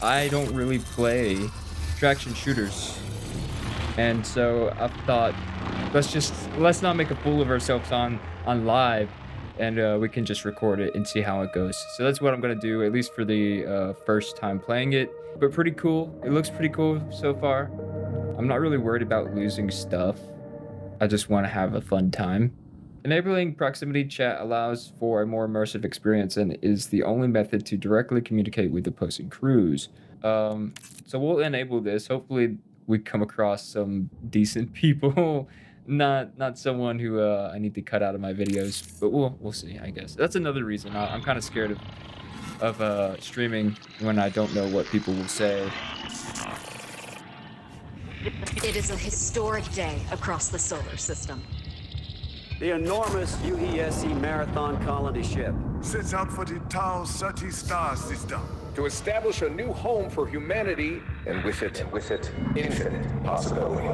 I don't really play traction shooters. And so I've thought, let's not make a fool of ourselves on live, and we can just record it and see how it goes. So that's what I'm gonna do, at least for the first time playing it. But pretty cool. It looks pretty cool so far. I'm not really worried about losing stuff. I just want to have a fun time. Enabling proximity chat allows for a more immersive experience and is the only method to directly communicate with opposing crews. So we'll enable this. Hopefully, we come across some decent people, not someone who I need to cut out of my videos. But we'll see. I guess that's another reason I'm kind of scared of streaming when I don't know what people will say. It is a historic day across the solar system. The enormous UESC Marathon colony ship sets out for the Tau 30 star system. To establish a new home for humanity, and with it, infinite possibility.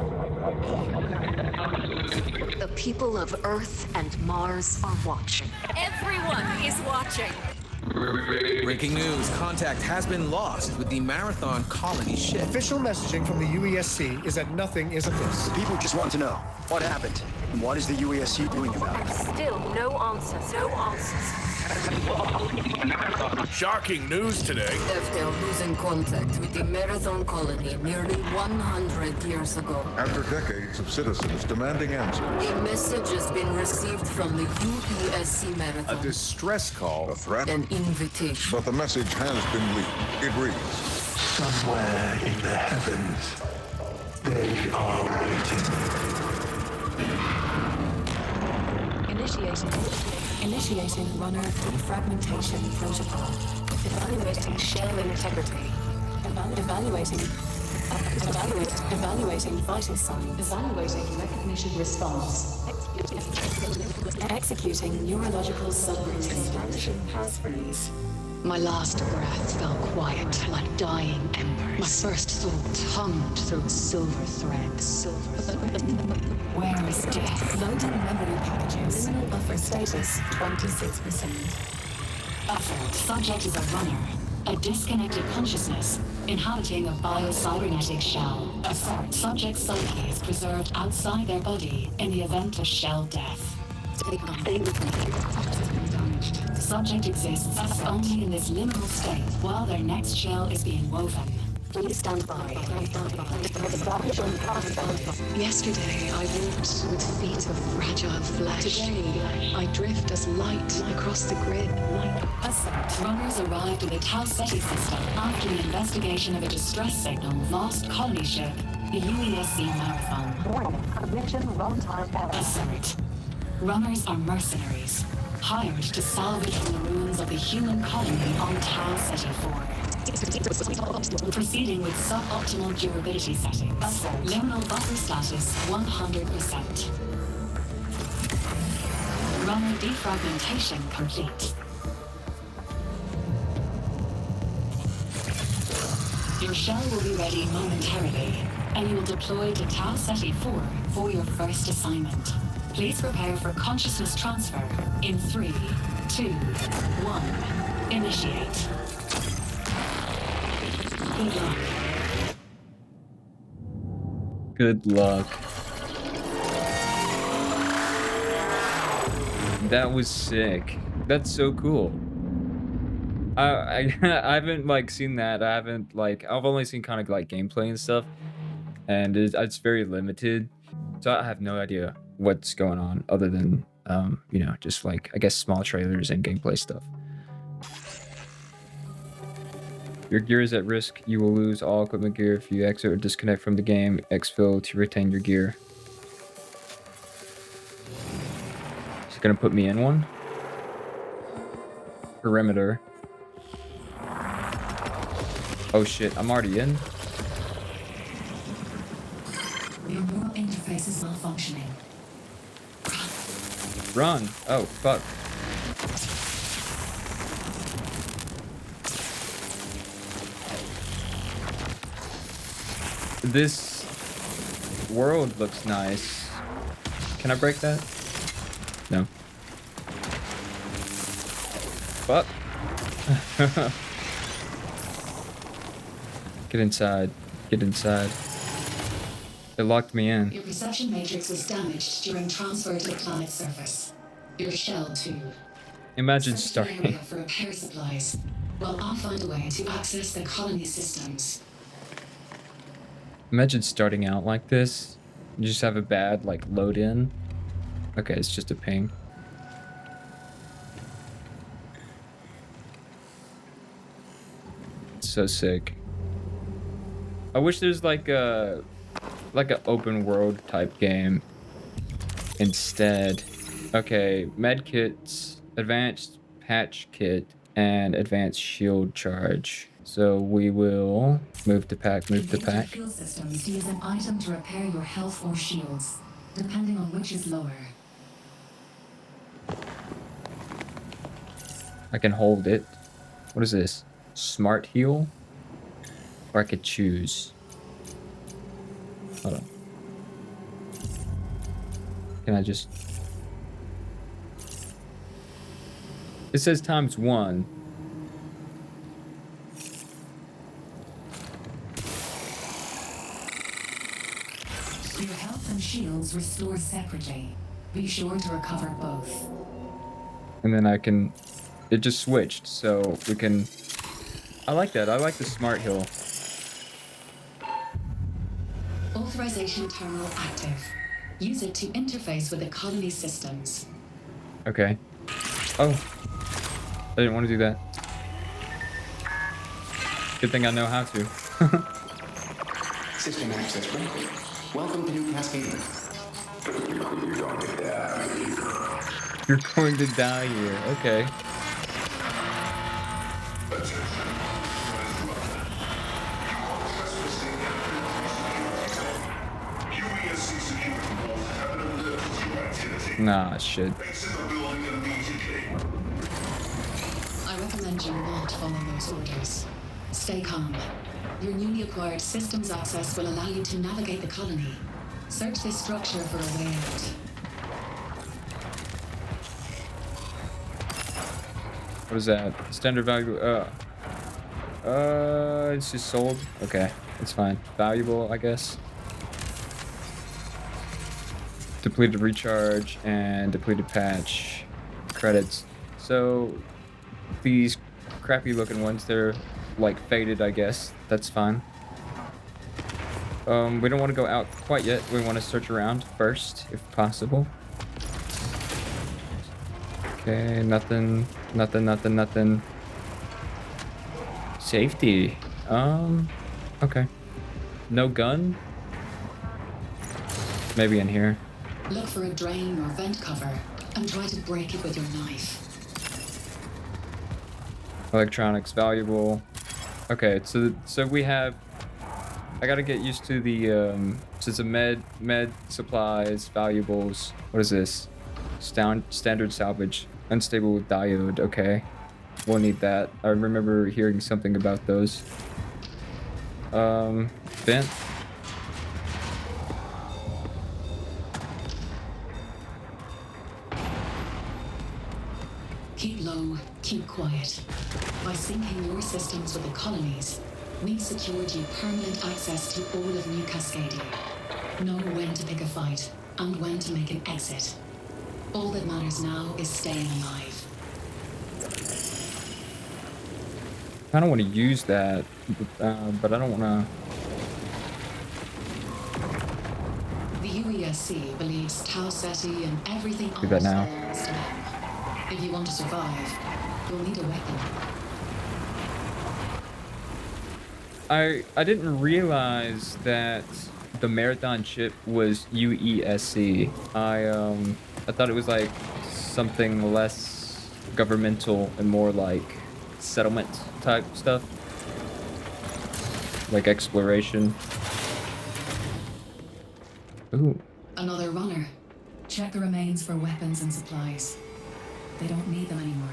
The people of Earth and Mars are watching. Everyone is watching. Breaking news, contact has been lost with the Marathon colony ship. Official messaging from the UESC is that nothing is amiss. People just want to know what happened and what is the UESC doing about it. Still no answers. No answers. Shocking news today. After losing contact with the Marathon colony nearly 100 years ago, After decades of citizens demanding answers, a message has been received from the UESC Marathon. A distress call. a threat, An invitation. but the message has been leaked. It reads, Somewhere in the heavens, they are waiting. Initiating runner defragmentation protocol. Evaluating shell integrity. Evaluating vital signs. Evaluating recognition response. Executing neurological subroutine. Establishing passphrase. My last breath fell quiet like dying embers. My first thought hummed through a silver thread. Where is death? Loading memory packages. Liminal buffer status 26%. Buffer. Subject is a runner. A disconnected consciousness inhabiting a bio-cybernetic shell. Assert. Subject's psyche is preserved outside their body in the event of shell death. Subject exists only in this liminal state while their next shell is being woven. Please stand by. Yesterday, I walked with feet of fragile flesh. Today, I drift as light across the grid. Assert. Runners arrived at the Tau Ceti system after the investigation of a distress signal lost colony ship, the UESC Marathon. Mission runtime error. Assert. Runners are mercenaries, hired to salvage from the ruins of the human colony on Tau Ceti 4. Proceeding with suboptimal durability settings. Liminal buffer status 100%. Runner defragmentation complete. Your shell will be ready momentarily, and you will deploy to Tau Ceti 4 for your first assignment. Please prepare for consciousness transfer in 3, 2, 1. Initiate. Good luck. Good luck. That was sick. That's so cool. I I haven't like seen that. I haven't like I've only seen kind of like gameplay and stuff, and it's very limited. So I have no idea what's going on other than you know, just like I guess small trailers and gameplay stuff. Your gear is at risk. You will lose all equipment gear if you exit or disconnect from the game. Exfil to retain your gear. Is it gonna put me in one? Perimeter. Oh shit, I'm already in. Your neural interface is malfunctioning. Run! Oh, fuck. This world looks nice. Can I break that? No. Fuck. Get inside. Get inside. It locked me in. Your perception matrix was damaged during transfer to the planet's surface. Your shell, too. Imagine Search the starting. area for repair supplies, while I'll find a way to access the colony systems. Imagine starting out like this. You just have a bad, like, load in. Okay, it's just a ping. It's so sick. I wish there's like an open world type game instead. Okay, med kits, advanced patch kit, and advanced shield charge. So we will move to pack, move to pack. Shield systems use an item to repair your health or shields, depending on which is lower. I can hold it. What is this? Smart heal? Or I could choose. Hold on. Can I just... It says ×1. Your health and shields restore separately. Be sure to recover both. And then I can... It just switched, so we can... I like that. I like the smart heal. Authorization terminal active. Use it to interface with the colony systems. Okay. Oh. I didn't want to do that. Good thing I know how to. System access granted. Welcome to New Cascadia. You're going to die here. Okay. Nah, shit. I recommend you not follow those orders. Stay calm. Your newly acquired systems access will allow you to navigate the colony. Search this structure for a way out. What is that? Standard value. It's just sold. Okay, it's fine. Valuable, I guess. Depleted recharge and depleted patch credits. So these crappy looking ones, they're like faded, I guess. That's fine. We don't want to go out quite yet. We want to search around first, if possible. Okay, nothing. Safety. Okay. No gun? Maybe in here. Look for a drain or vent cover and try to break it with your knife. Electronics valuable. Okay, so we have... I gotta get used to the so it's a med supplies, valuables. What is this? Standard salvage. Unstable with diode. Okay. We'll need that. I remember hearing something about those. Vent. Keep low, keep quiet. By syncing your systems with the colonies, we've secured you permanent access to all of New Cascadia. Know when to pick a fight and when to make an exit. All that matters now is staying alive. I don't want to use that, but I don't want to... The UESC believes Tau Ceti and everything Do that now. belongs to them. If you want to survive, you'll need a weapon. I didn't realize that the marathon chip was UESC. I thought it was like something less governmental and more like settlement type stuff, like exploration. Ooh. Another runner. Check the remains for weapons and supplies. They don't need them anymore.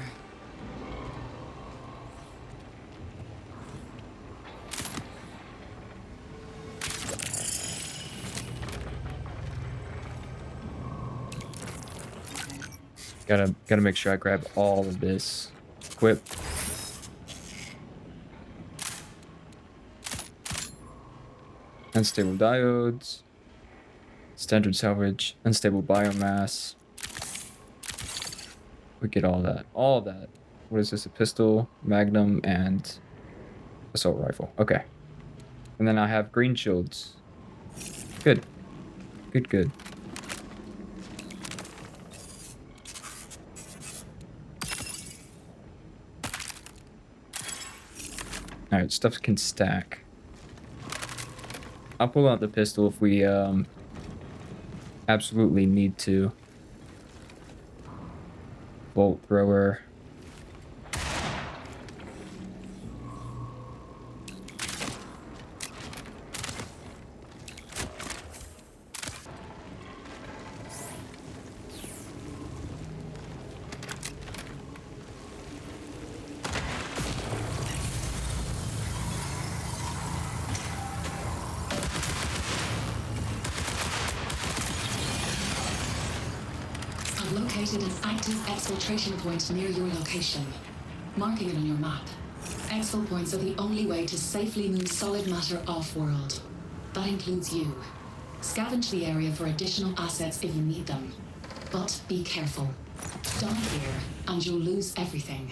Gotta make sure I grab all of this. Equip. Unstable diodes. Standard salvage. Unstable biomass. We get all that. All of that. What is this? A pistol, magnum, and assault rifle. Okay. And then I have green shields. Good. Good, good. Alright, stuff can stack. I'll pull out the pistol if we absolutely need to. Bolt thrower. I've located an active exfiltration point near your location. Marking it on your map. Exfil points are the only way to safely move solid matter off-world. That includes you. Scavenge the area for additional assets if you need them. But be careful. Die here, and you'll lose everything.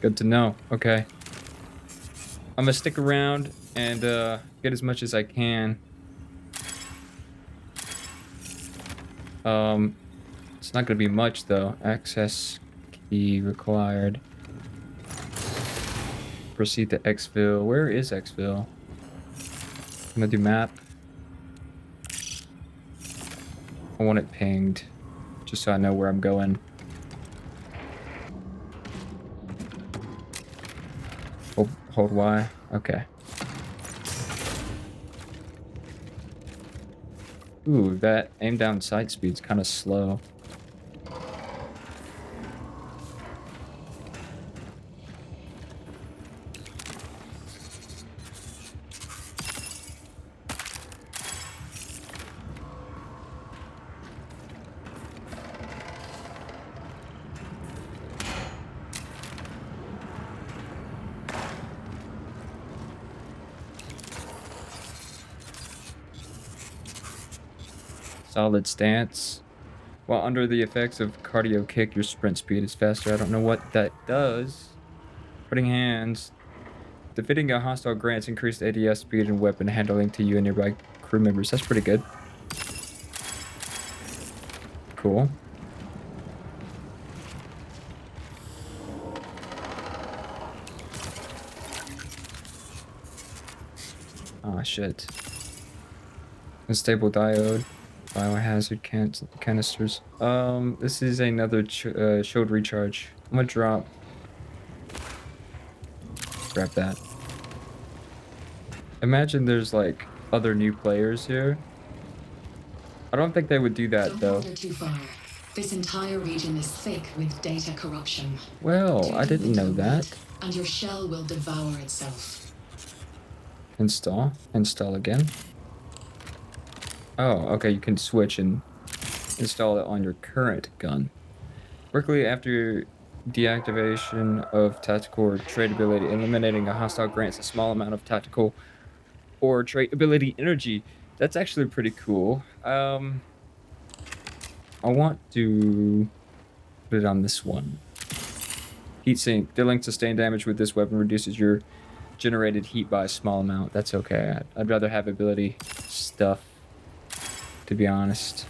Good to know. Okay. I'm gonna stick around and get as much as I can. It's not gonna be much though. Access key required. Proceed to exfil. Where is exfil? I'm gonna do map. I want it pinged, just so I know where I'm going. Hold Y. Okay. Ooh, that aim down sight speed's kind of slow. Solid stance. While under the effects of cardio kick, your sprint speed is faster. I don't know what that does. Putting hands. Defeating a hostile grants increased ADS speed and weapon handling to you and nearby crew members. That's pretty good. Cool. Ah, shit. Unstable diode. Biohazard canisters. This is another shield recharge. I'm gonna drop. Grab that. Imagine there's like other new players here. I don't think they would do that though. Don't wander too far. This entire region is thick with data corruption. Well, I didn't know that. And your shell will devour itself. Install. Install again. Oh, okay, you can switch and install it on your current gun. Quickly after deactivation of tactical or trait ability, eliminating a hostile grants a small amount of tactical or trait ability energy. That's actually pretty cool. I want to put it on this one. Heatsink. Dealing sustained damage with this weapon reduces your generated heat by a small amount. That's okay. I'd rather have ability stuff, to be honest.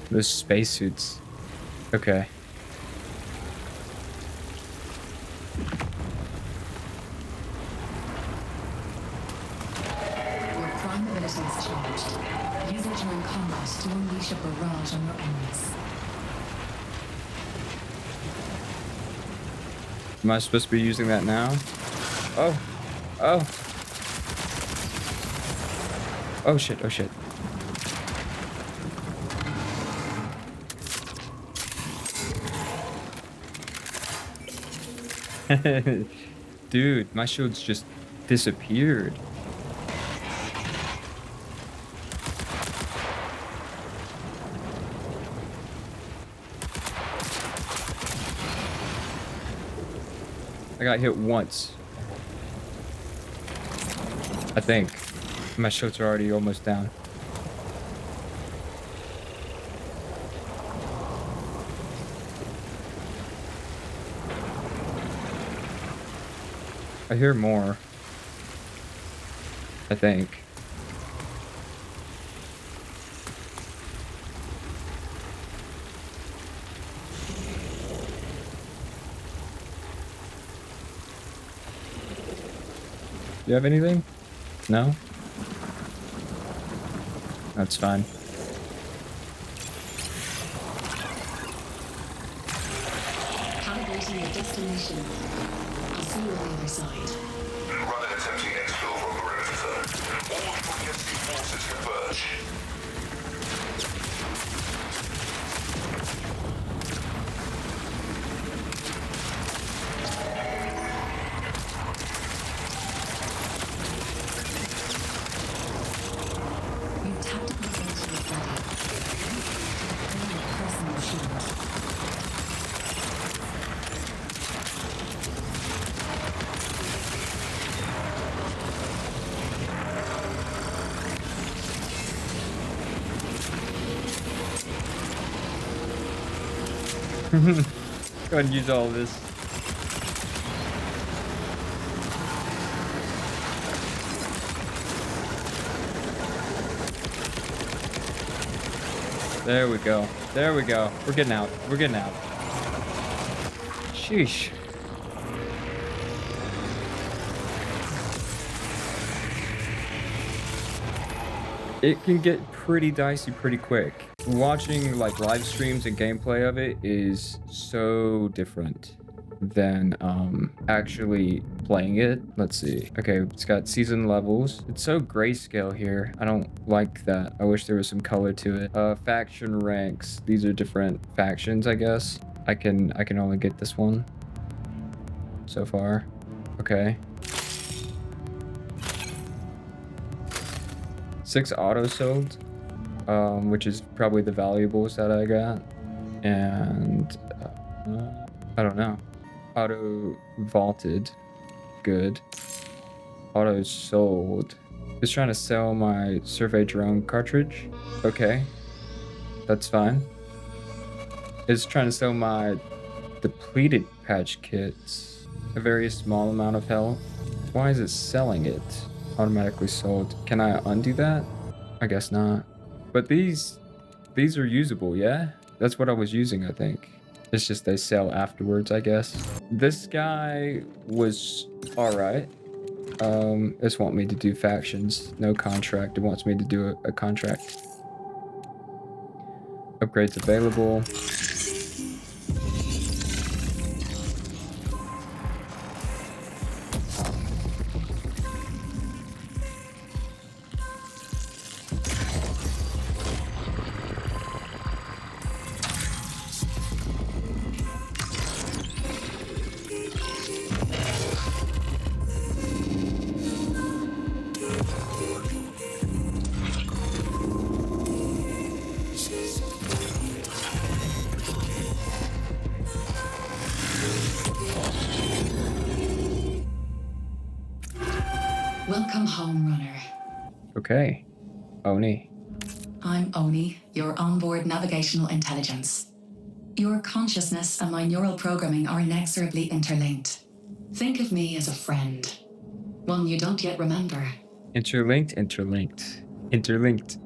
Those spacesuits. Okay. Your prime ability is charged. Use it during combat to unleash a barrage on your enemies. Am I supposed to be using that now? Oh. Oh. Oh shit, oh shit. Dude, my shields just disappeared. I got hit once. I think. My shots are already almost down. I hear more. I think. Do you have anything? No? That's fine. Calibrating your destination. I'll see you on the other side. Run an attempting exfil from perimeter zone. All UESC forces converge. Your tactical sensor is ready. Bring your personal shield. Go ahead and use all of this. There we go. There we go. We're getting out. We're getting out. Sheesh. It can get pretty dicey pretty quick. Watching like live streams and gameplay of it is so different than actually playing it. Let's see. Okay, it's got season levels. It's so grayscale here. I don't like that. I wish there was some color to it. Faction ranks. These are different factions, I guess. I can only get this one so far. Okay. 6 auto sold, which is probably the valuables that I got, and I don't know. Auto vaulted, good. Auto sold. It's trying to sell my survey drone cartridge. Okay, that's fine. It's trying to sell my depleted patch kits, a very small amount of health. Why is it selling it? Automatically sold. Can I undo that? I guess not. But these are usable, yeah? That's what I was using, I think. It's just they sell afterwards, I guess. This guy was alright. It's want me to do factions. No contract. It wants me to do a contract. Upgrades available. Welcome home, runner. Okay. Oni. I'm Oni, your onboard navigational intelligence. Your consciousness and my neural programming are inexorably interlinked. Think of me as a friend. One you don't yet remember. Interlinked, interlinked, interlinked,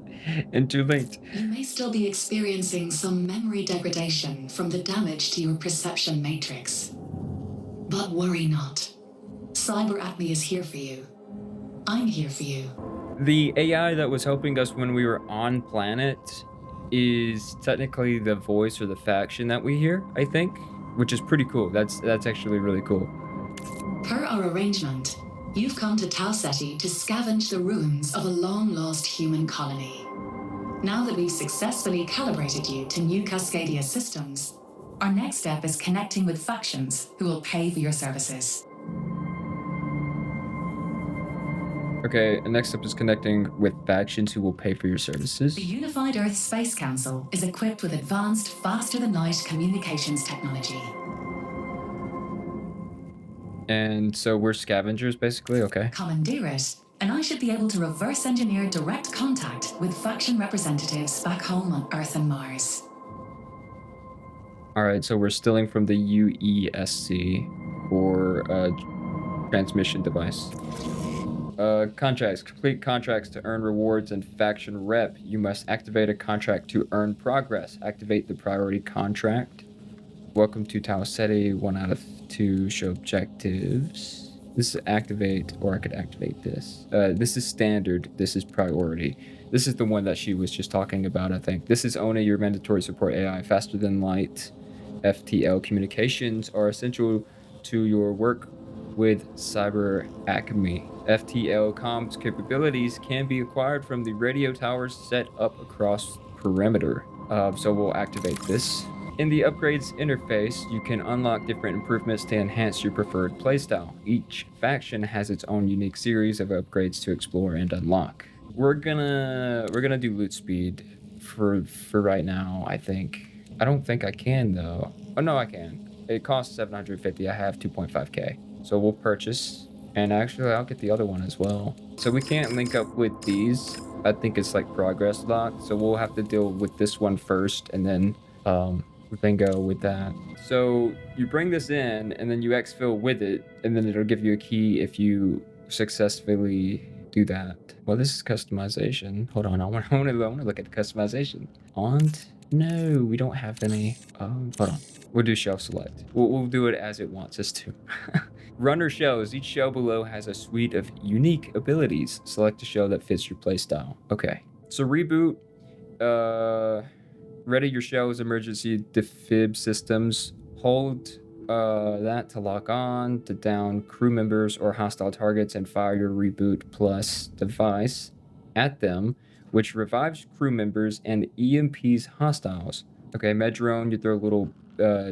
interlinked. You may still be experiencing some memory degradation from the damage to your perception matrix. But worry not. Cyber Acme is here for you. I'm here for you. The AI that was helping us when we were on planet is technically the voice or the faction that we hear, I think, which is pretty cool. That's actually really cool. Per our arrangement, you've come to Tau Ceti to scavenge the ruins of a long-lost human colony. Now that we've successfully calibrated you to new Cascadia systems, our next step is connecting with factions who will pay for your services. Okay, and next up is connecting with factions who will pay for your services. The Unified Earth Space Council is equipped with advanced, faster-than-light communications technology. And so we're scavengers, basically. Okay. Commandeer it, and I should be able to reverse engineer direct contact with faction representatives back home on Earth and Mars. All right. So we're stealing from the UESC for a transmission device. Contracts. Complete contracts to earn rewards and faction rep. You must activate a contract to earn progress. Activate the priority contract. Welcome to Tau Ceti. 1 out of 2 show objectives. This is activate, or I could activate this. This is standard. This is priority. This is the one that she was just talking about, I think. This is only your mandatory support AI. Faster than light. FTL communications are essential to your work with Cyber Acme. FTL comms capabilities can be acquired from the radio towers set up across perimeter. So we'll activate this. In the upgrades interface, you can unlock different improvements to enhance your preferred playstyle. Each faction has its own unique series of upgrades to explore and unlock. We're gonna do loot speed for right now, I think. I don't think I can though. Oh no, I can. It costs 750. I have 2.5k. So we'll purchase, and actually I'll get the other one as well. So we can't link up with these. I think it's like progress locked. So we'll have to deal with this one first, and then go with that. So you bring this in, and then you exfil with it, and then it'll give you a key if you successfully do that. Well, this is customization. Hold on, I want to look at the customization. No, we don't have any. Hold on. We'll do shelf select. We'll do it as it wants us to. Runner shells. Each shell below has a suite of unique abilities. Select a shell that fits your playstyle. Okay. So reboot. Ready your shell's emergency defib systems. Hold that to lock on to down crew members or hostile targets, and fire your reboot plus device at them, which revives crew members and EMPs hostiles. Okay, med drone, you throw a little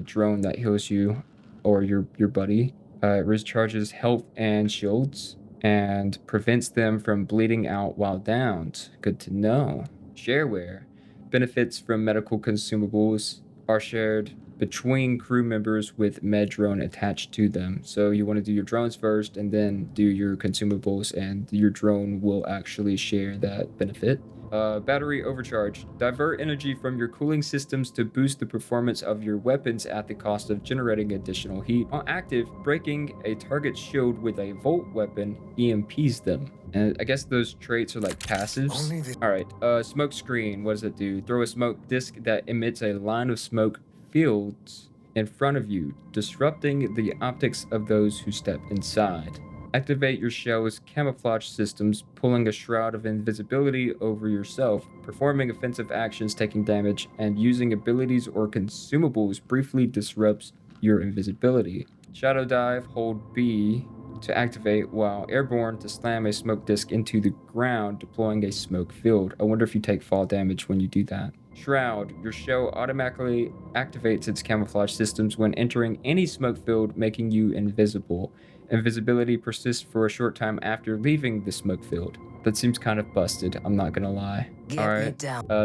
drone that heals you or your buddy. It recharges health and shields and prevents them from bleeding out while downed. Good to know. Shareware. Benefits from medical consumables are shared between crew members with med drone attached to them. So you want to do your drones first and then do your consumables, and your drone will actually share that benefit. Battery overcharge. Divert energy from your cooling systems to boost the performance of your weapons at the cost of generating additional heat. On active, breaking a target's shield with a volt weapon EMPs them. And I guess those traits are like passives. All right, smoke screen. What does it do? Throw a smoke disc that emits a line of smoke fields in front of you, disrupting the optics of those who step inside. Activate your shell's camouflage systems, pulling a shroud of invisibility over yourself, performing offensive actions, taking damage, and using abilities or consumables briefly disrupts your invisibility. Shadow dive, hold B to activate, while airborne to slam a smoke disc into the ground, deploying a smoke field. I wonder if you take fall damage when you do that. Shroud. Your shell automatically activates its camouflage systems when entering any smoke field, making you invisible. Invisibility persists for a short time after leaving the smoke field. That seems kind of busted, I'm not gonna lie. Alright,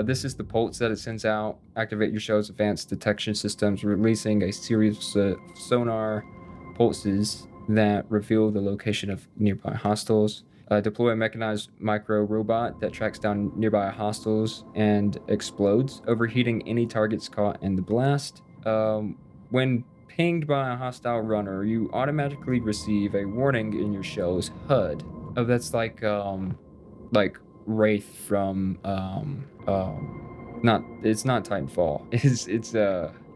this is the pulse that it sends out. Activate your shell's advanced detection systems, releasing a series of sonar pulses that reveal the location of nearby hostiles. Deploy a mechanized micro robot that tracks down nearby hostiles and explodes, overheating any targets caught in the blast. When pinged by a hostile runner, you automatically receive a warning in your shell's HUD. Oh, that's like Wraith from it's not Titanfall. It's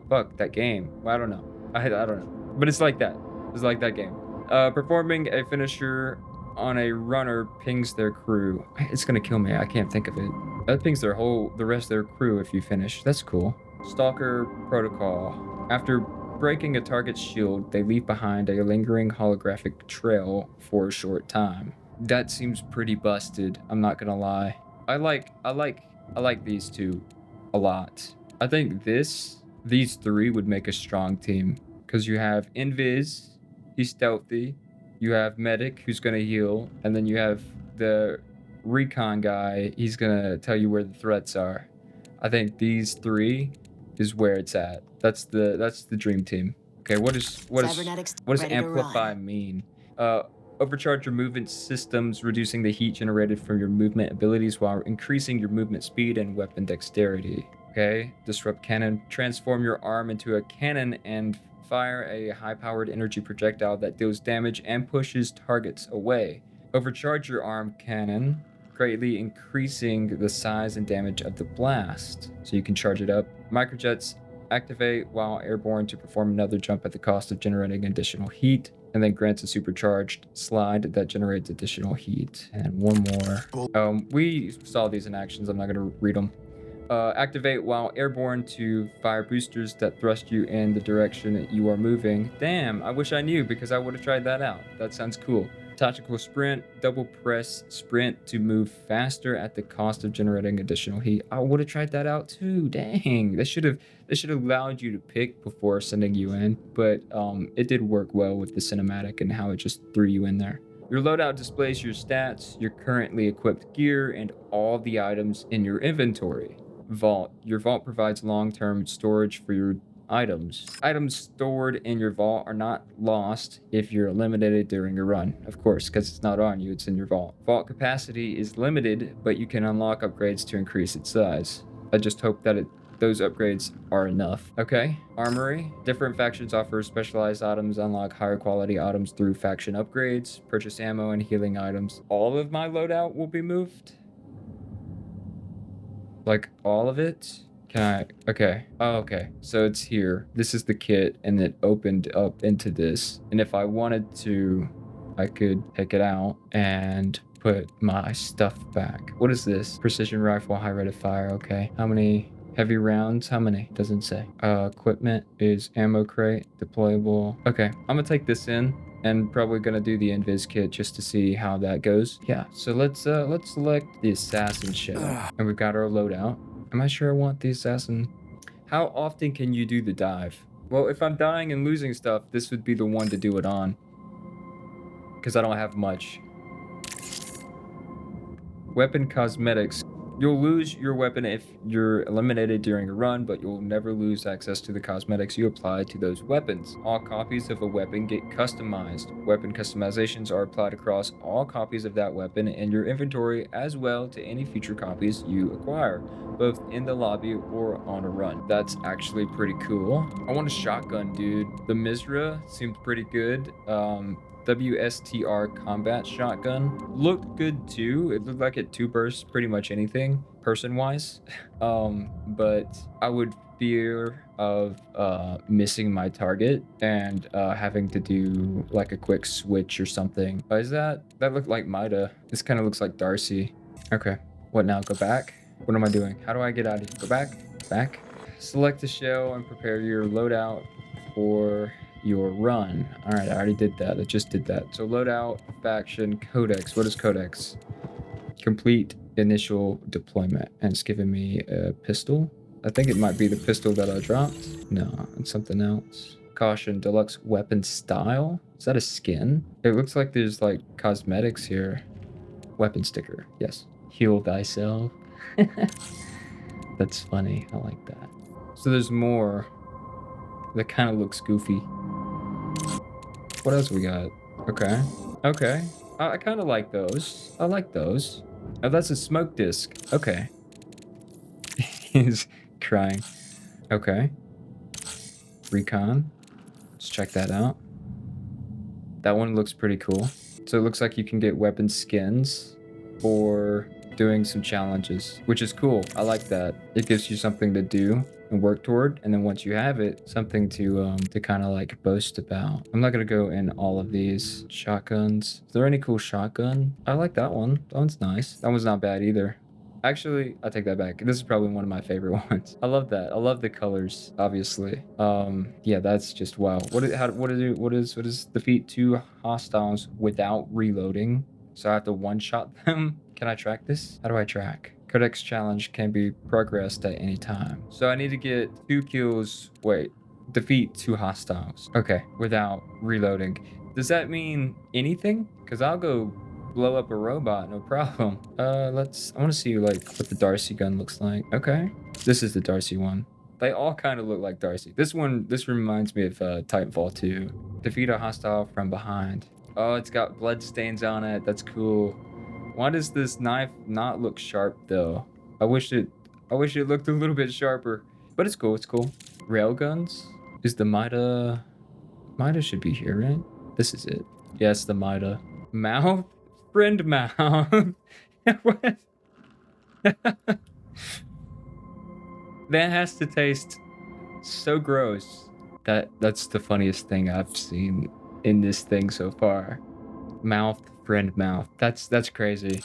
fuck that game. I don't know. I don't know. But it's like that. It's like that game. Performing a finisher on a runner pings their crew. It's gonna kill me. I can't think of it. That pings the rest of their crew if you finish. That's cool. Stalker protocol. After breaking a target's shield, they leave behind a lingering holographic trail for a short time. That seems pretty busted, I'm not gonna lie. I like these two a lot. I think these three would make a strong team, because you have Invis, he's stealthy, you have Medic, who's gonna heal, and then you have the Recon guy, he's gonna tell you where the threats are. I think these three is where it's at. That's the dream team. Okay, what Cybernetics does ready to amplify run. mean? Overcharge your movement systems, reducing the heat generated from your movement abilities while increasing your movement speed and weapon dexterity. Okay, disrupt cannon. Transform your arm into a cannon and fire a high-powered energy projectile that deals damage and pushes targets away. Overcharge your arm cannon, greatly increasing the size and damage of the blast. So you can charge it up. Microjets activate while airborne to perform another jump at the cost of generating additional heat, and then grants a supercharged slide that generates additional heat. And one more. We saw these in actions. I'm not going to read them. Activate while airborne to fire boosters that thrust you in the direction that you are moving. Damn, I wish I knew because I would have tried that out. That sounds cool. Tactical sprint, double press sprint to move faster at the cost of generating additional heat. I would have tried that out too. Dang, they should have allowed you to pick before sending you in, but it did work well with the cinematic and how it just threw you in there. Your loadout displays your stats, your currently equipped gear, and all the items in your inventory. Vault. Your vault provides long-term storage for your items. Items stored in your vault are not lost if you're eliminated during your run. Of course, because it's not on you, it's in your vault. Vault capacity is limited, but you can unlock upgrades to increase its size. I just hope that those upgrades are enough. Okay, armory. Different factions offer specialized items, unlock higher quality items through faction upgrades, purchase ammo and healing items. All of my loadout will be moved? Like all of it? Can I? Okay. Oh, okay. So it's here. This is the kit and it opened up into this. And if I wanted to, I could pick it out and put my stuff back. What is this? Precision rifle, high rate of fire. Okay. How many heavy rounds? How many? Doesn't say. Equipment is ammo crate, deployable. Okay. I'm gonna take this in and probably gonna do the invis kit just to see how that goes. Yeah, so let's select the assassin shell. And we've got our loadout. Am I sure I want the assassin? How often can you do the dive? Well, if I'm dying and losing stuff, this would be the one to do it on, because I don't have much. Weapon cosmetics. You'll lose your weapon if you're eliminated during a run, but you'll never lose access to the cosmetics you apply to those weapons. All copies of a weapon get customized. Weapon customizations are applied across all copies of that weapon in your inventory, as well to any future copies you acquire, both in the lobby or on a run. That's actually pretty cool. I want a shotgun, dude. The Mizra seemed pretty good. WSTR combat shotgun looked good too. It looked like it two bursts pretty much anything person wise. But I would fear of missing my target and having to do like a quick switch or something. Is that looked like Mida? This kind of looks like Darcy. Okay, what now? Go back? What am I doing? How do I get out of here? Go back. Select the shell and prepare your loadout for your run. All right, I already did that. I just did that. So loadout, faction, codex. What is codex? Complete initial deployment. And it's giving me a pistol. I think it might be the pistol that I dropped. No, it's something else. Caution, deluxe weapon style. Is that a skin? It looks like there's like cosmetics here. Weapon sticker. Yes. Heal thyself. That's funny. I like that. So there's more that kind of looks goofy. What else we got? Okay. I kind of like those. I like those. Oh, that's a smoke disc. Okay. He's crying. Okay. Recon. Let's check that out. That one looks pretty cool. So it looks like you can get weapon skins for doing some challenges, which is cool. I like that. It gives you something to do and work toward, and then once you have it, something to kind of like boast about. I'm not gonna go in all of these. Shotguns. Is there any cool shotgun? I like that one. That one's nice. That one's not bad either. Actually, I take that back. This is probably one of my favorite ones. I love that. I love the colors, obviously. Yeah, that's just wow. What is defeat 2 hostiles without reloading? So I have to one-shot them? Can I track this? How do I track? Codex challenge can be progressed at any time. So I need to get 2 kills. Wait, defeat 2 hostiles. Okay, without reloading. Does that mean anything? Because I'll go blow up a robot, no problem. I want to see like what the Darcy gun looks like. Okay, this is the Darcy one. They all kind of look like Darcy. This reminds me of Titanfall 2. Defeat a hostile from behind. Oh, it's got blood stains on it. That's cool. Why does this knife not look sharp though? I wish it looked a little bit sharper. But it's cool. It's cool. Railguns. Is the Mida? Mida should be here, right? This is it. Yes, the Mida. Mouth? Friend mouth. What? That has to taste so gross. That's the funniest thing I've seen in this thing so far. Mouth, friend mouth. That's crazy.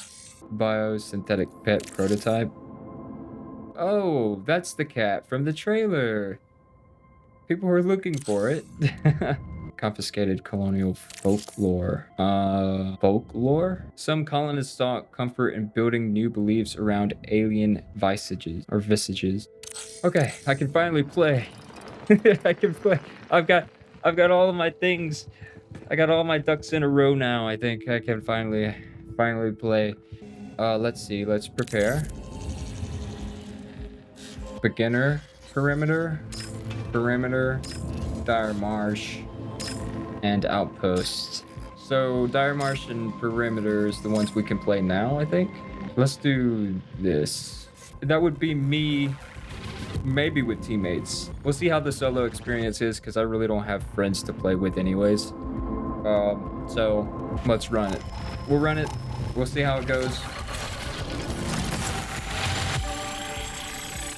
Biosynthetic pet prototype. Oh, that's the cat from the trailer. People were looking for it. Confiscated colonial folklore. Folklore? Some colonists sought comfort in building new beliefs around alien visages. Okay, I can finally play. I can play. I've got all of my things. I got all my ducks in a row now. I think I can finally play. Let's see. Let's prepare. Beginner perimeter, dire marsh, and outposts. So dire marsh and perimeter is the ones we can play now, I think. Let's do this. That would be me, maybe with teammates. We'll see how the solo experience is, because I really don't have friends to play with anyways. So let's run it. We'll run it. We'll see how it goes.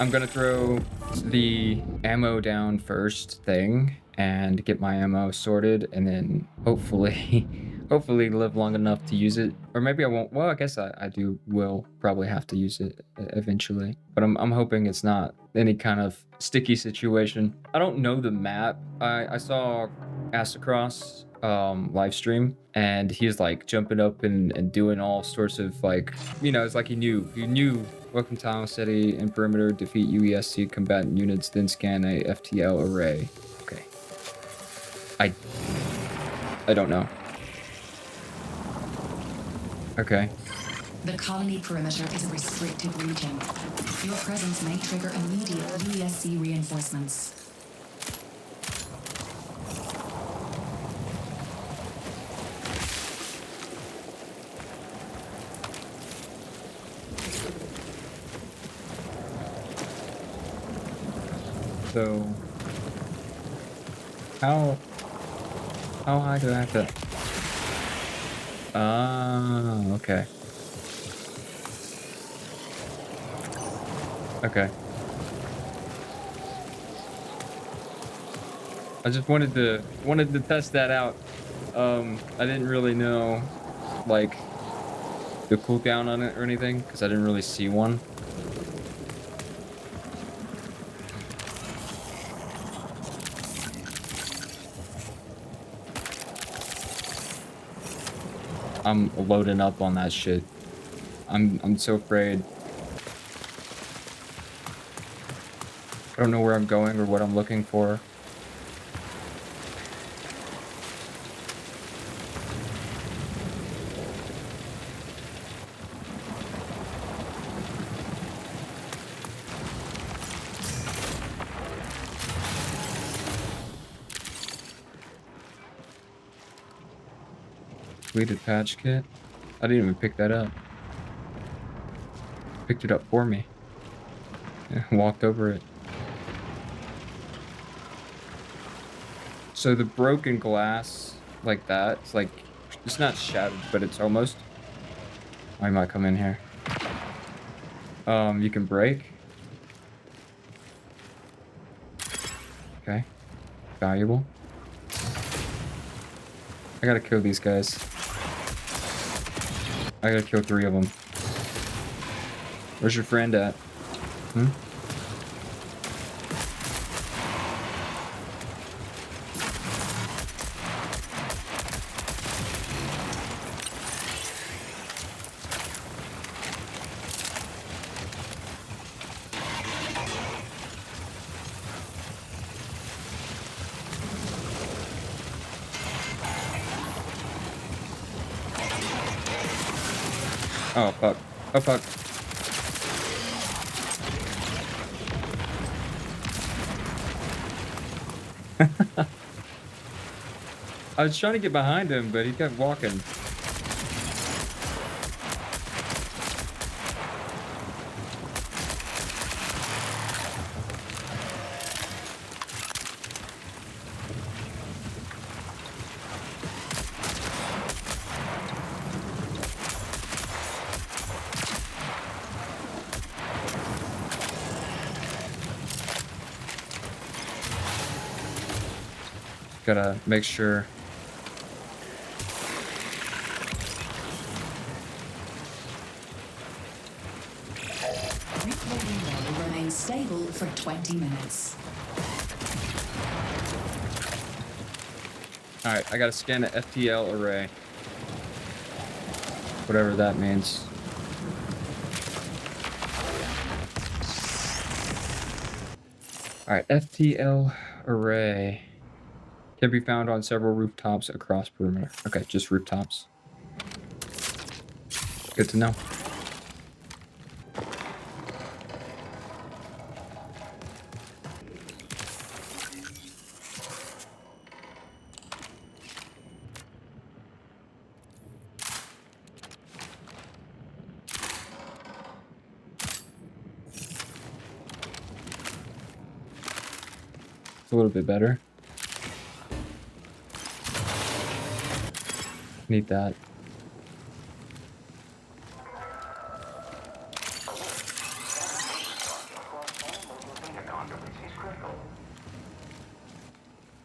I'm gonna throw the ammo down first thing and get my ammo sorted, and then hopefully live long enough to use it. Or maybe I won't. Well, I guess I will probably have to use it eventually, but I'm hoping it's not any kind of sticky situation. I don't know the map. I saw Across live stream, and he's like jumping up and doing all sorts of, like, you know, it's like he knew welcome to Tile City and perimeter, defeat UESC combatant units, then scan a FTL array. Okay. I don't know. Okay. The colony perimeter is a restricted region. Your presence may trigger immediate UESC reinforcements. So, how high do I have to? Ah, okay. Okay. I just wanted to test that out. I didn't really know, like, the cooldown on it or anything, because I didn't really see one. I'm loading up on that shit. I'm so afraid. I don't know where I'm going or what I'm looking for. Completed patch kit. I didn't even pick that up. Picked it up for me. Yeah, walked over it. So the broken glass like that, it's like, it's not shattered, but it's almost. I might come in here. You can break. Okay. Valuable. I gotta kill these guys. I gotta kill 3 of them. Where's your friend at? Hmm? Oh, fuck. Oh, fuck. I was trying to get behind him, but he kept walking. Gotta make sure. Recording will remain stable for 20 minutes. Alright, I gotta scan the FTL array. Whatever that means. Alright, FTL array can be found on several rooftops across perimeter. Okay, just rooftops. Good to know. It's a little bit better. Need that.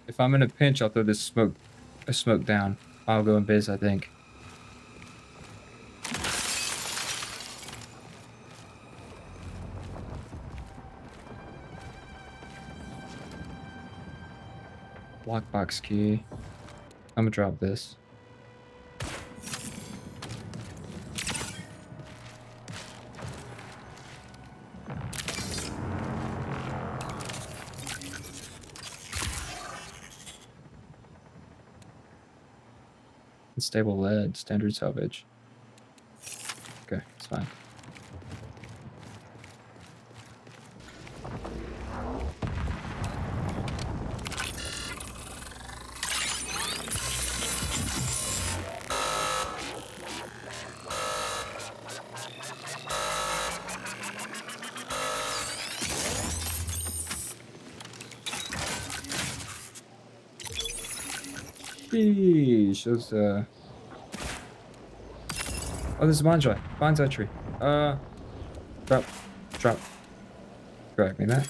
If I'm in a pinch, I'll throw this smoke down. I'll go in biz, I think. Lockbox key. I'm gonna drop this. Unstable lead, standard salvage. Okay, it's fine. Sheesh, those, oh, this is bonsai tree. Drop. Grab me that.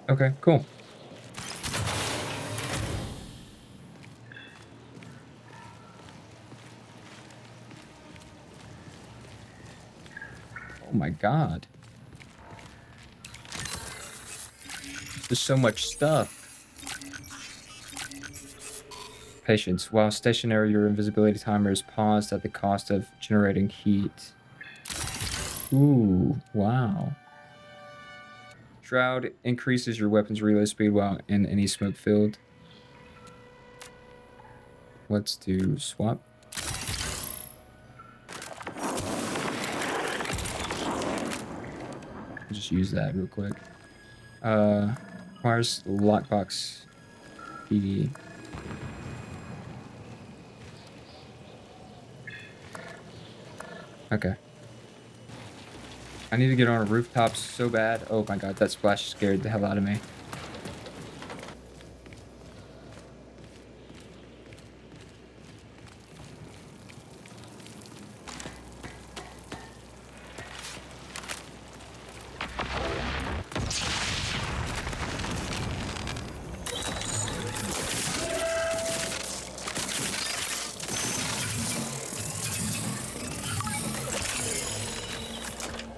Okay, cool. Oh my god. There's so much stuff. Patience. While stationary, your invisibility timer is paused at the cost of generating heat. Ooh, wow. Shroud increases your weapon's reload speed while in any smoke field. Let's do swap. Just use that real quick. Requires lockbox key. Okay. I need to get on a rooftop so bad. Oh my god, that splash scared the hell out of me.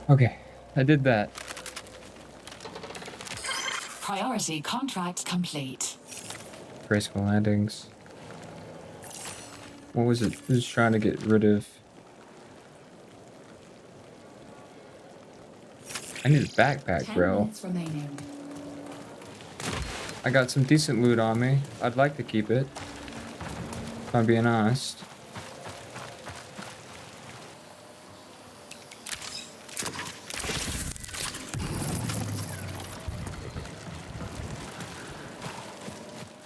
Okay, I did that. Priority contract complete. Graceful landings. What was it? Who's trying to get rid of? I need a backpack, 10 bro. minutes remaining. I got some decent loot on me. I'd like to keep it, if I'm being honest.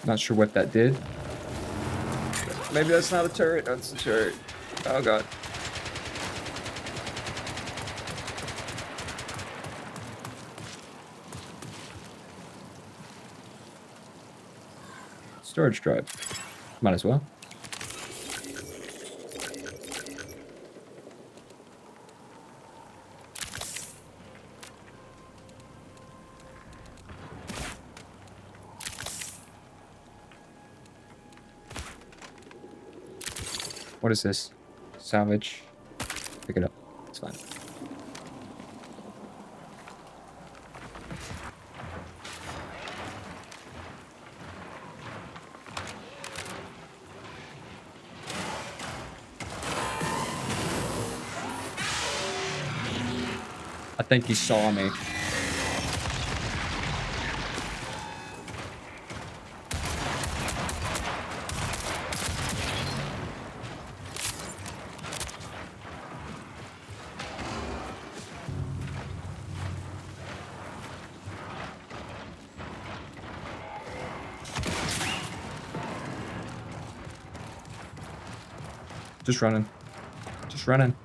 Not sure what that did. Maybe that's not a turret. That's a turret. Oh god. Storage drive. Might as well. What is this? Salvage. Pick it up. It's fine. I think he saw me. Just running. Just running.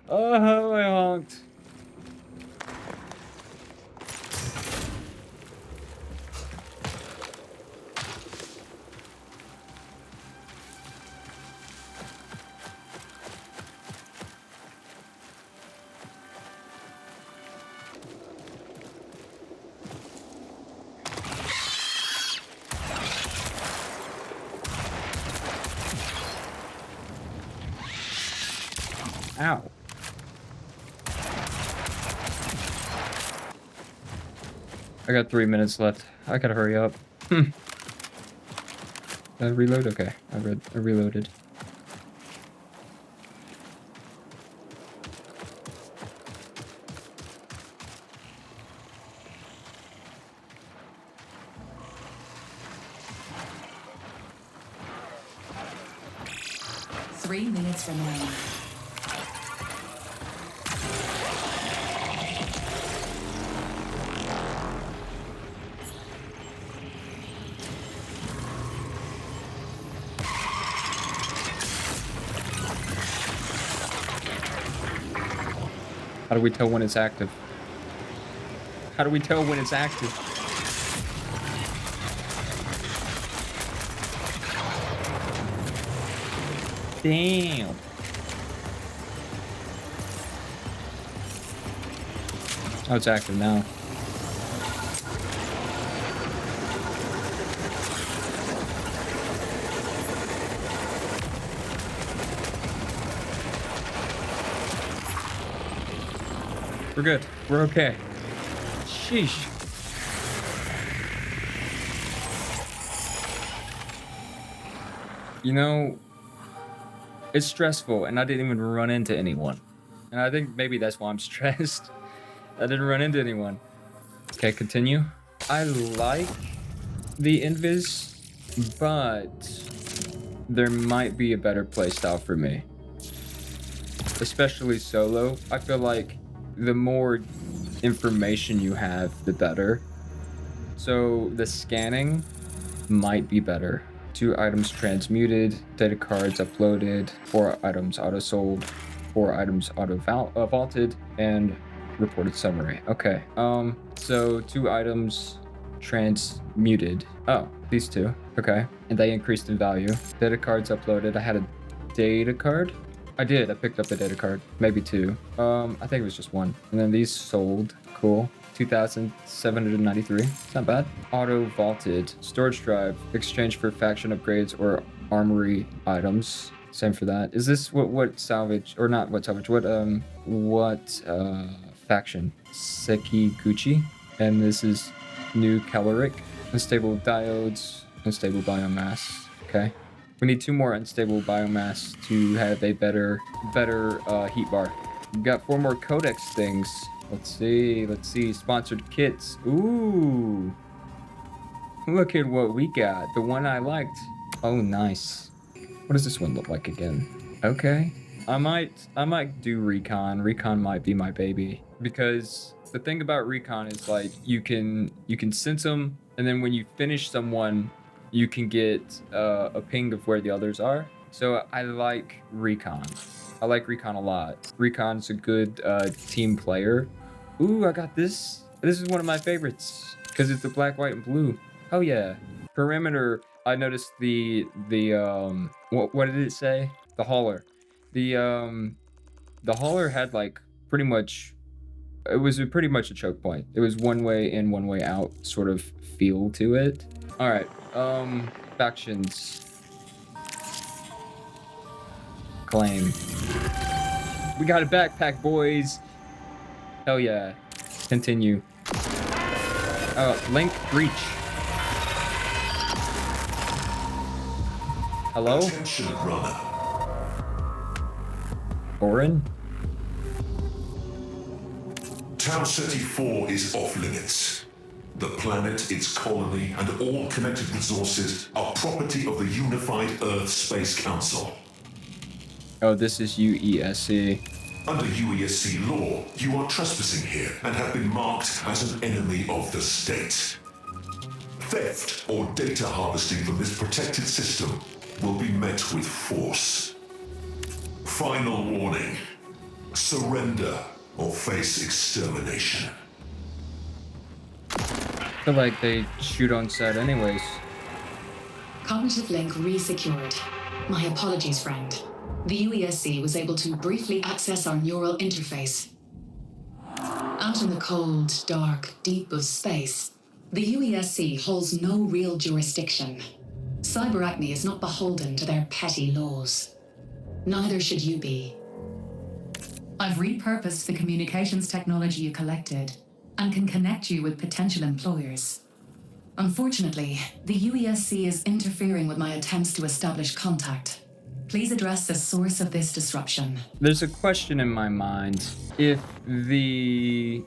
Oh, I honked. Ow. I got 3 minutes left. I gotta hurry up. Reload? Okay. I reloaded. Three minutes remaining. How do we tell when it's active? How do we tell when it's active? Damn. Oh, it's active now. We're good. We're okay. Sheesh. You know, it's stressful, and I didn't even run into anyone. And I think maybe that's why I'm stressed. I didn't run into anyone. Okay, continue. I like the invis, but there might be a better playstyle for me. Especially solo. I feel like the more information you have, the better. So the scanning might be better. 2 items transmuted, data cards uploaded, 4 items auto-sold, 4 items auto-vaulted, and reported summary. Okay, so 2 items transmuted. Oh, these 2. Okay, and they increased in value. Data cards uploaded. I had a data card. I did. I picked up a data card. Maybe 2. I think it was just 1. And then these sold. Cool. 2,793. It's not bad. Auto vaulted. Storage drive. Exchange for faction upgrades or armory items. Same for that. Is this what salvage or not what salvage? What faction? Sekiguchi. And this is new caloric. Unstable diodes. Unstable biomass. Okay. We need 2 more unstable biomass to have a better heat bar. We've got 4 more codex things. Let's see. Sponsored kits. Ooh. Look at what we got. The one I liked. Oh, nice. What does this one look like again? Okay. I might do recon. Recon might be my baby because the thing about recon is like you can sense them, and then when you finish someone, you can get a ping of where the others are. So I like recon. I like recon a lot. Recon's a good team player. Ooh, I got this. This is one of my favorites because it's the black, white, and blue. Oh yeah. Perimeter. I noticed what did it say? The hauler. The hauler had like pretty much, it was pretty much a choke point. It was one way in, one way out sort of feel to it. All right. Factions. Claim. We got a backpack, boys. Hell yeah. Continue. Link breach. Hello? Attention, runner. Orin? Tau Ceti 4 is off limits. The planet, its colony, and all connected resources are property of the Unified Earth Space Council. Oh, this is UESC. Under UESC law, you are trespassing here and have been marked as an enemy of the state. Theft or data harvesting from this protected system will be met with force. Final warning. Surrender or face extermination. I feel like they shoot on set anyways. Cognitive link re-secured. My apologies, friend. The UESC was able to briefly access our neural interface. Out in the cold, dark, deep of space, the UESC holds no real jurisdiction. Cyberacme is not beholden to their petty laws. Neither should you be. I've repurposed the communications technology you collected and can connect you with potential employers. Unfortunately, the UESC is interfering with my attempts to establish contact. Please address the source of this disruption. There's a question in my mind. If the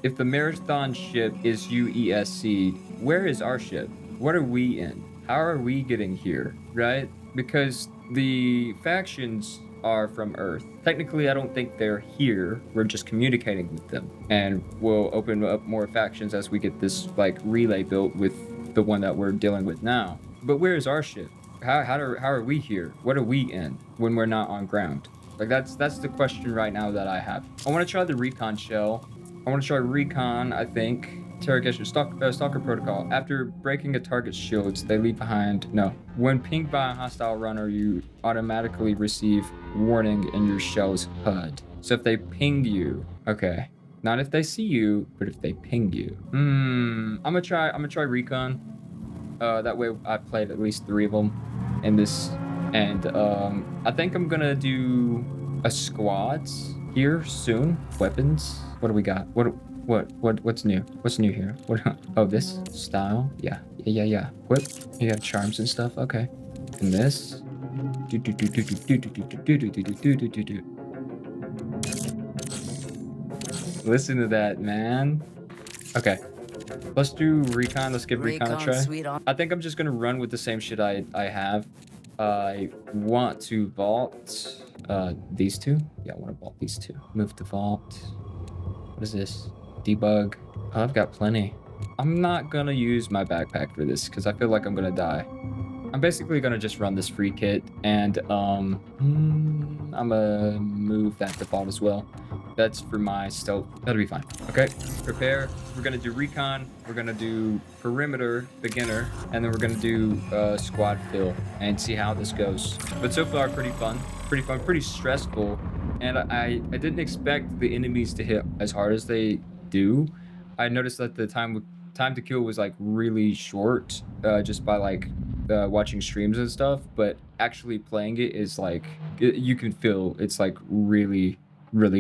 Marathon ship is UESC, where is our ship? What are we in? How are we getting here, right? Because the factions are from Earth. Technically, I don't think they're here. We're just communicating with them. And we'll open up more factions as we get this like relay built with the one that we're dealing with now. But where is our ship? How are we here? What are we in when we're not on ground? Like that's the question right now that I have. I want to try the recon shell. I want to try recon, I think. Interrogation, stalker protocol. After breaking a target's shields, they leave behind. No. When pinged by a hostile runner, you automatically receive warning in your shell's HUD. So if they ping you, okay. Not if they see you, but if they ping you. I'm gonna try recon. That way I played at least 3 of them in this. And I think I'm gonna do a squads here soon. Weapons. What do we got? What's new? What's new here? Oh, this style. Yeah. Whip. You have charms and stuff. Okay. And this. Listen to that, man. Okay. Let's do recon. Let's give recon a try. I think I'm just gonna run with the same shit I have. I want to vault these 2. Yeah, I want to vault these 2. Move to vault. What is this? Debug. Oh, I've got plenty. I'm not gonna use my backpack for this because I feel like I'm gonna die. I'm basically gonna just run this free kit and I'm gonna move that default as well. That's for my stealth. That'll be fine. Okay, prepare. We're gonna do recon. We're gonna do perimeter beginner, and then we're gonna do squad fill and see how this goes. But so far, pretty fun, pretty stressful. And I didn't expect the enemies to hit as hard as they do. I noticed that the time to kill was like really short, just by like watching streams and stuff. But actually playing it is like you can feel it's like really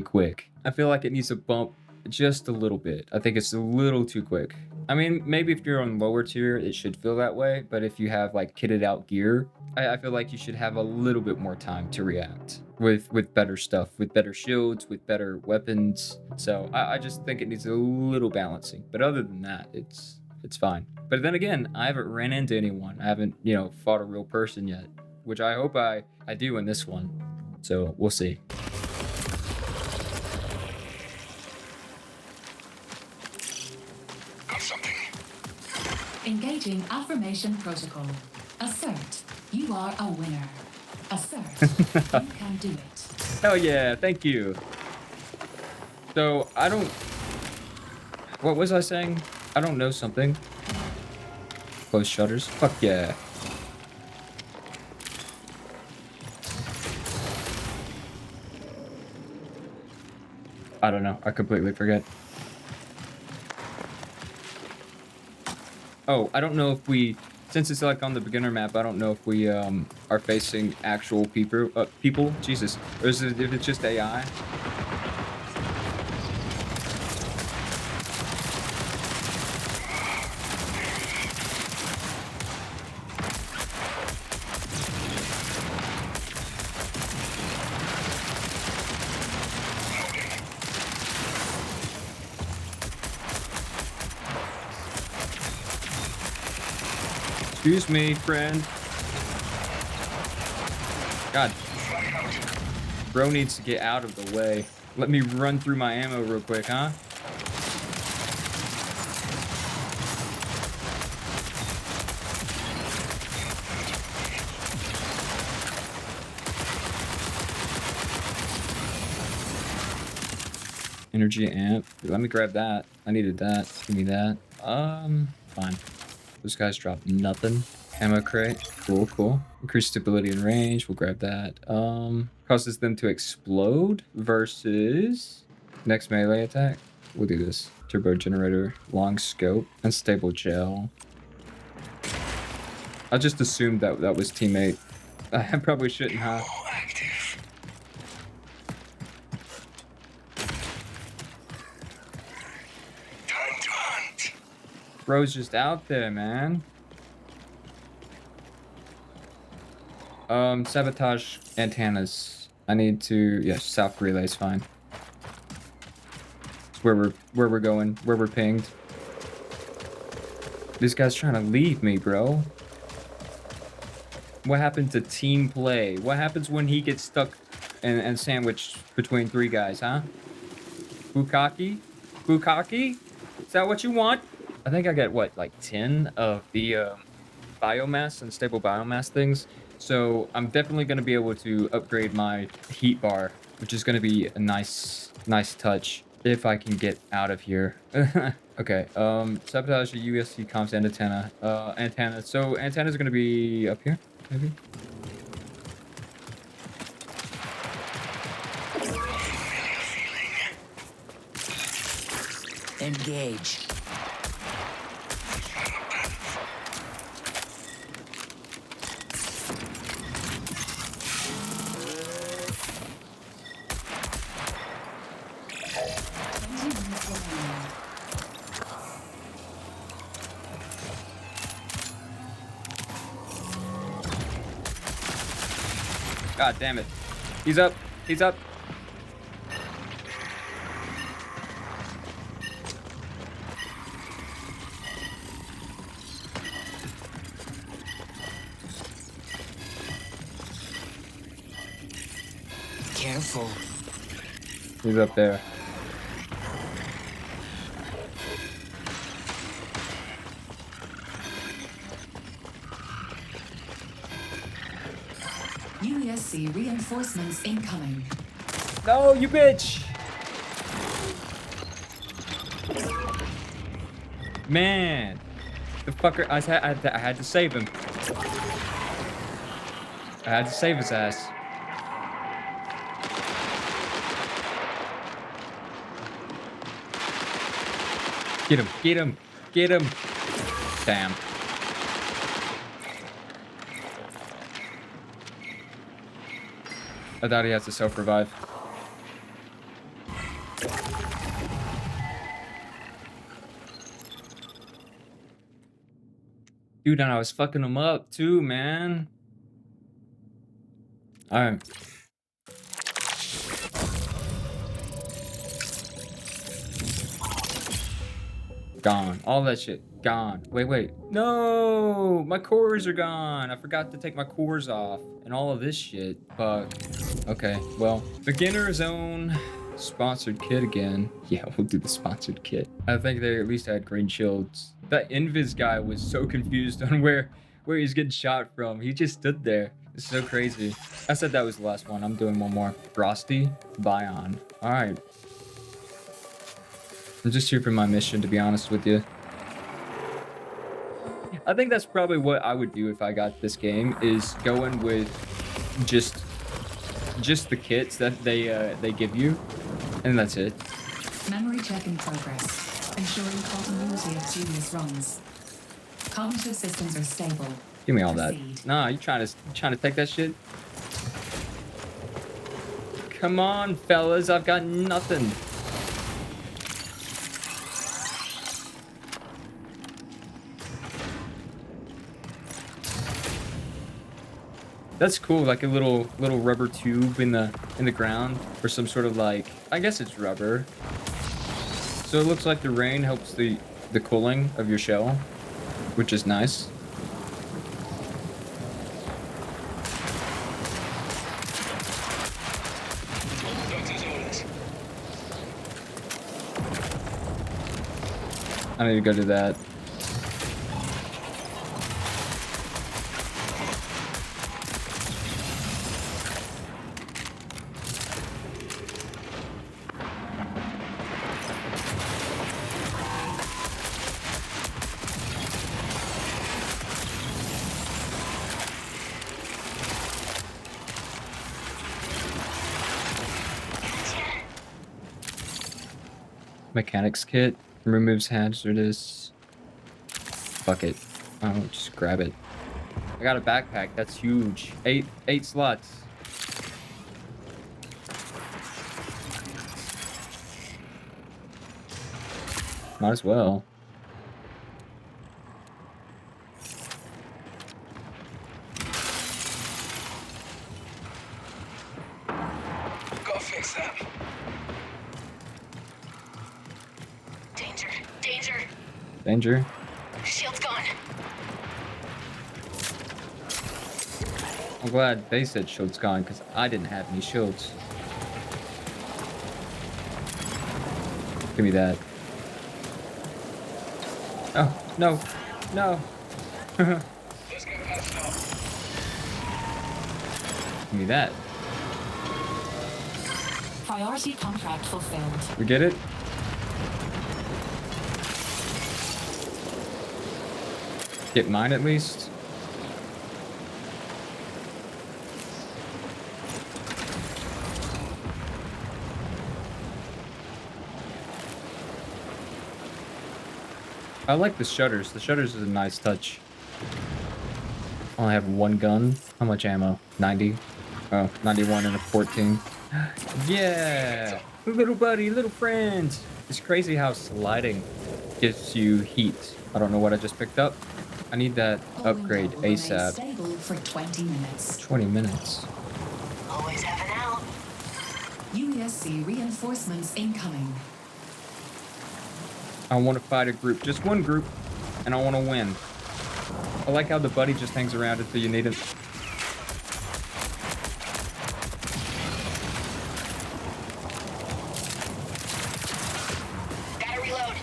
quick. I feel like it needs to bump just a little bit. I think it's a little too quick. I mean, maybe if you're on lower tier, it should feel that way. But if you have like kitted out gear, I feel like you should have a little bit more time to react with better stuff, with better shields, with better weapons. So I just think it needs a little balancing. But other than that, it's It's fine. But then again, I haven't ran into anyone. I haven't, you know, fought a real person yet, which I hope I do in this one. So we'll see. Got something. Engaging affirmation protocol. Assert, you are a winner. Assert, you can do it. Hell yeah, thank you. So I don't. What was I saying? I don't know something. Close shutters. Fuck yeah. I don't know. I completely forget. Oh, I don't know if we, since it's like on the beginner map, I don't know if we are facing actual people. Jesus, or is it if it's just AI? Excuse me, friend. God. Bro needs to get out of the way. Let me run through my ammo real quick, huh? Energy amp. Let me grab that. I needed that. Give me that. Fine. Those guys drop nothing. Ammo crate. Cool, cool. Increased stability and range. We'll grab that. Causes them to explode versus next melee attack. We'll do this. Turbo generator. Long scope. Unstable gel. I just assumed that that was teammate. I probably shouldn't, huh? Bro's just out there, man. Sabotage antennas. I need to, yeah, south relay's fine. It's where we're going, where we're pinged. This guy's trying to leave me, bro. What happened to team play? What happens when he gets stuck and sandwiched between three guys, huh? Bukaki? Bukaki? Is that what you want? I think I get, what, like 10 of the biomass and stable biomass things. So I'm definitely going to be able to upgrade my heat bar, which is going to be a nice touch if I can get out of here. Okay, sabotage the USC comms and antenna. So antenna's going to be up here, maybe? Engage. God damn it. He's up. He's up. Careful. He's up there. USC reinforcements incoming. No, you bitch! Man, the fucker! I had to save him. I had to save his ass. Get him! Get him! Get him! Damn. I thought he has to self-revive. Dude, and I was fucking him up too, man. Alright. Gone. All that shit. Gone. Wait. No! My cores are gone. I forgot to take my cores off and all of this shit. Fuck. Okay, well, beginner zone. Sponsored kit again. Yeah, we'll do the sponsored kit. I think they at least had green shields. That Invis guy was so confused on where he's getting shot from. He just stood there. It's so crazy. I said that was the last one. I'm doing one more. Frosty Bion. All right. I'm just here for my mission, to be honest with you. I think that's probably what I would do if I got this game, is go in with just the kits that they give you, and that's it. Memory check in progress, ensuring continuity of previous runs. Cognitive systems are stable. Give me all Proceed. that. Nah, you trying to take that shit? Come on, fellas, I've got nothing. That's cool, like a little rubber tube in the ground for some sort of, like, I guess it's rubber. So it looks like the rain helps the cooling of your shell, which is nice. I need to go do that. Mechanics kit removes hazardous. Fuck it. Oh, just grab it. I got a backpack. That's huge. Eight slots. Might as well. Go fix that. Danger. Shield's gone. I'm glad they said shield's gone, because I didn't have any shields. Give me that. Oh, no. No. Give me that. Priority contract fulfilled. We get it? Get mine at least. I like the shutters. The shutters is a nice touch. I only have one gun. How much ammo? 90. Oh, 91 and a 14. Yeah! Little buddy, little friend! It's crazy how sliding gives you heat. I don't know what I just picked up. I need that upgrade ASAP. Stable for 20 minutes. 20 minutes. Always have an out. UESC reinforcements incoming. I want to fight a group. Just one group. And I want to win. I like how the buddy just hangs around until you need him. Gotta reload.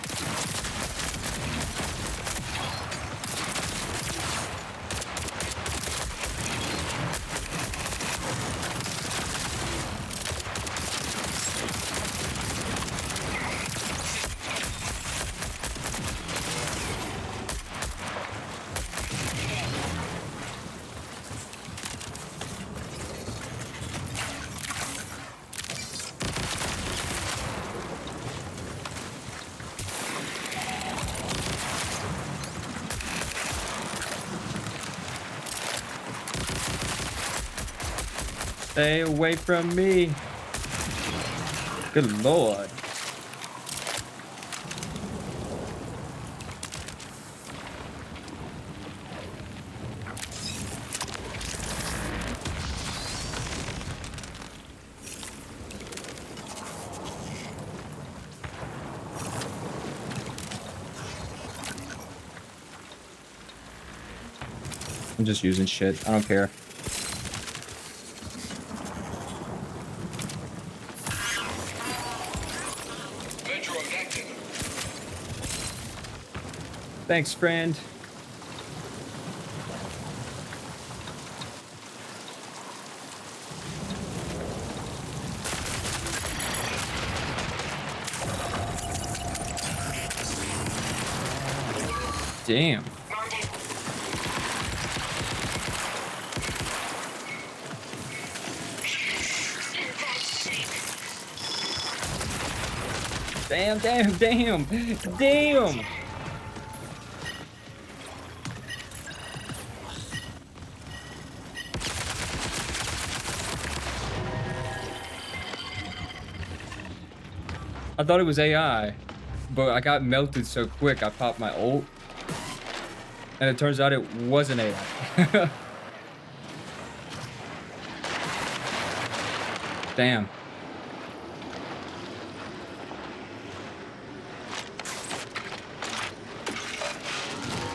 Stay away from me. Good lord. I'm just using shit. I don't care. Thanks, friend. Damn. Damn, damn, damn, damn. I thought it was AI, but I got melted so quick I popped my ult. And it turns out it wasn't AI. Damn.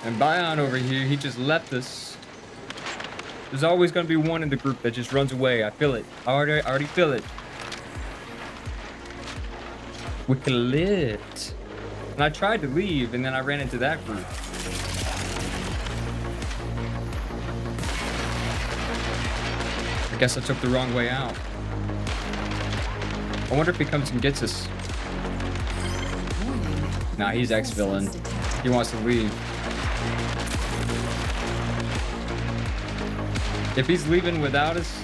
And Bion over here, he just left us. There's always gonna be one in the group that just runs away. I feel it. I already feel it. We lit. And I tried to leave, and then I ran into that group. I guess I took the wrong way out. I wonder if he comes and gets us. Nah, he's ex-villain. He wants to leave. If he's leaving without us,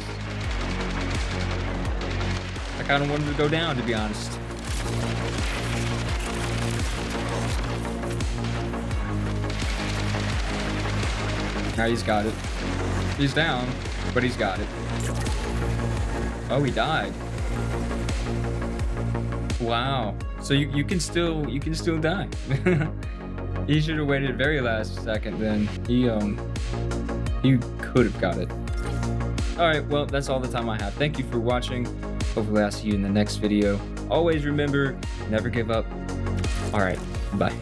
I kind of want him to go down, to be honest. Now he's got it. He's down, but he's got it. Oh, he died. Wow. So you can still die. He should have waited very last second then. He could have got it. Alright, well, that's all the time I have. Thank you for watching. Hopefully I'll see you in the next video. Always remember, never give up. Alright, bye.